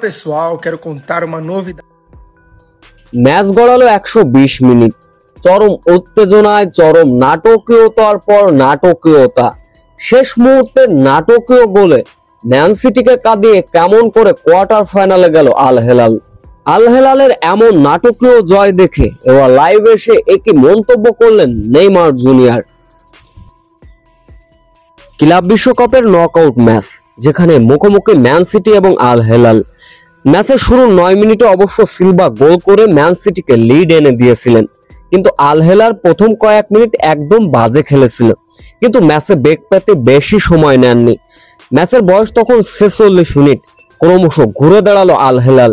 Pessoal, quero contar uma novidade. Match গড়ালো 120 minute, চরম উত্তেজনায়, চরম নাটকীয়তার পর নাটকীয়তা। শেষ মুহূর্তে নাটকীয় গোলে ম্যান সিটিকে কাঁদিয়ে কেমন করে কোয়ার্টার ফাইনালে গেল আল হেলাল। আল হেলালের এমন নাটকীয় জয় দেখে এবার লাইভ এসে একই মন্তব্য করলেন নেইমার জুনিয়র। ক্লাব বিশ্বকাপের নকআউট ম্যাচ, যেখানে মুখোমুখি ম্যান সিটি এবং আল হেলাল। ম্যাচের শুরুর 9 মিনিটে অবশ্য সিলভা গোল করে ম্যান সিটিকে লিড এনে দিয়েছিলেন, কিন্তু আল হেলাল প্রথম কয়েক মিনিট একদম বাজে খেলেছিল, কিন্তু ম্যাচে বেগ পেতে বেশি সময় নেননি। ম্যাচের বয়স তখন 46 মিনিট, ক্রমশ ঘুরে দাঁড়ালো আল হেলাল।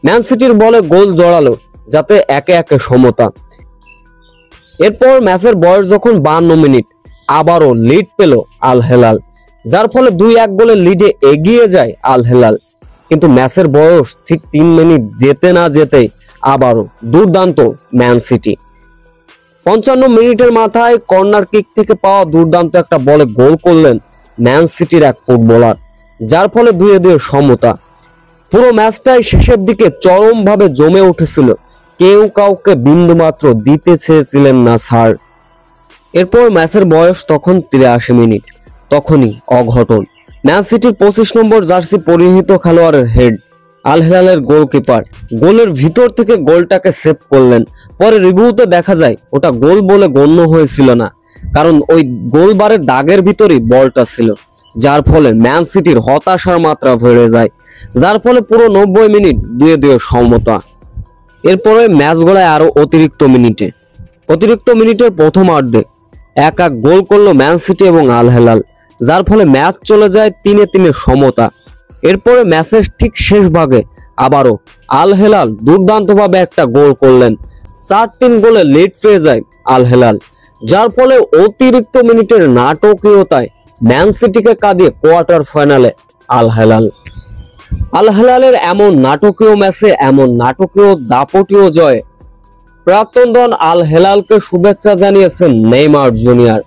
ম্যান সিটির বলে গোল জড়ালো, যাতে একে একে সমতা। এরপর ম্যাচের বয়স যখন 52 মিনিট, আবারও লিড পেল আল হেলাল, যার ফলে 2-1 গোলের লিডে এগিয়ে যায় আল হেলাল। কিন্তু ম্যাচের বয়স ঠিক 3 মিনিট যেতে না যেতেই আবারও দুর্দান্ত ম্যান সিটি। 55 মিনিটের মাথায় কর্নার কিক থেকে পাওয়া দুর্দান্ত একটা বলে গোল করলেন ম্যান সিটির এক ফুটবলার, যার ফলে 2-2 সমতা। পুরো ম্যাচটাই শেষের দিকে চরমভাবে জমে উঠেছিল, কেউ কাউকে বিন্দুমাত্র দিতে চেয়েছিলেন না ছাড়। এরপর ম্যাচের বয়স তখন 83 মিনিট, তখনই অঘটন। ম্যান সিটির 25 নম্বর জার্সি পরিহিত খেলোয়াড়ের হেড, আল হেলালের গোলকিপার গোলের ভিতর থেকে গোলটাকে সেভ করলেন। পরে রিভিউতে দেখা যায় ওটা গোল বলে গণ্য হয়েছিল না, কারণ ওই গোলবারের দাগের ভিতরেই বলটা ছিল, যার ফলে ম্যান সিটির হতাশার মাত্রা বেড়ে যায়, যার ফলে পুরো 90 মিনিট 2-2 সমতা। এরপরে ম্যাচ গড়ায় আরো অতিরিক্ত মিনিটের প্রথম অর্ধে 1-1 গোল করলো ম্যান সিটি এবং আল হেলাল, যার ফলে ম্যাচ চলে যায় 3-3 সমতা। এরপরে ম্যাচের ঠিক শেষ ভাগে আবারও আল হেলাল দুর্দান্তভাবে একটা গোল করলেন। 4-3 গোলে লিড পেয়ে যায় আল হেলাল, যার ফলে অতিরিক্ত মিনিটের নাটকীয়তায় ম্যান সিটিকে কাঁদিয়ে কোয়ার্টার ফাইনালে আল হেলাল। আল হেলালের এমন নাটকীয় ম্যাচে এমন নাটকীয় দাপটীয় জয়ে প্রাক্তন দল আল হেলালকে শুভেচ্ছা জানিয়েছেন নেইমার জুনিয়র।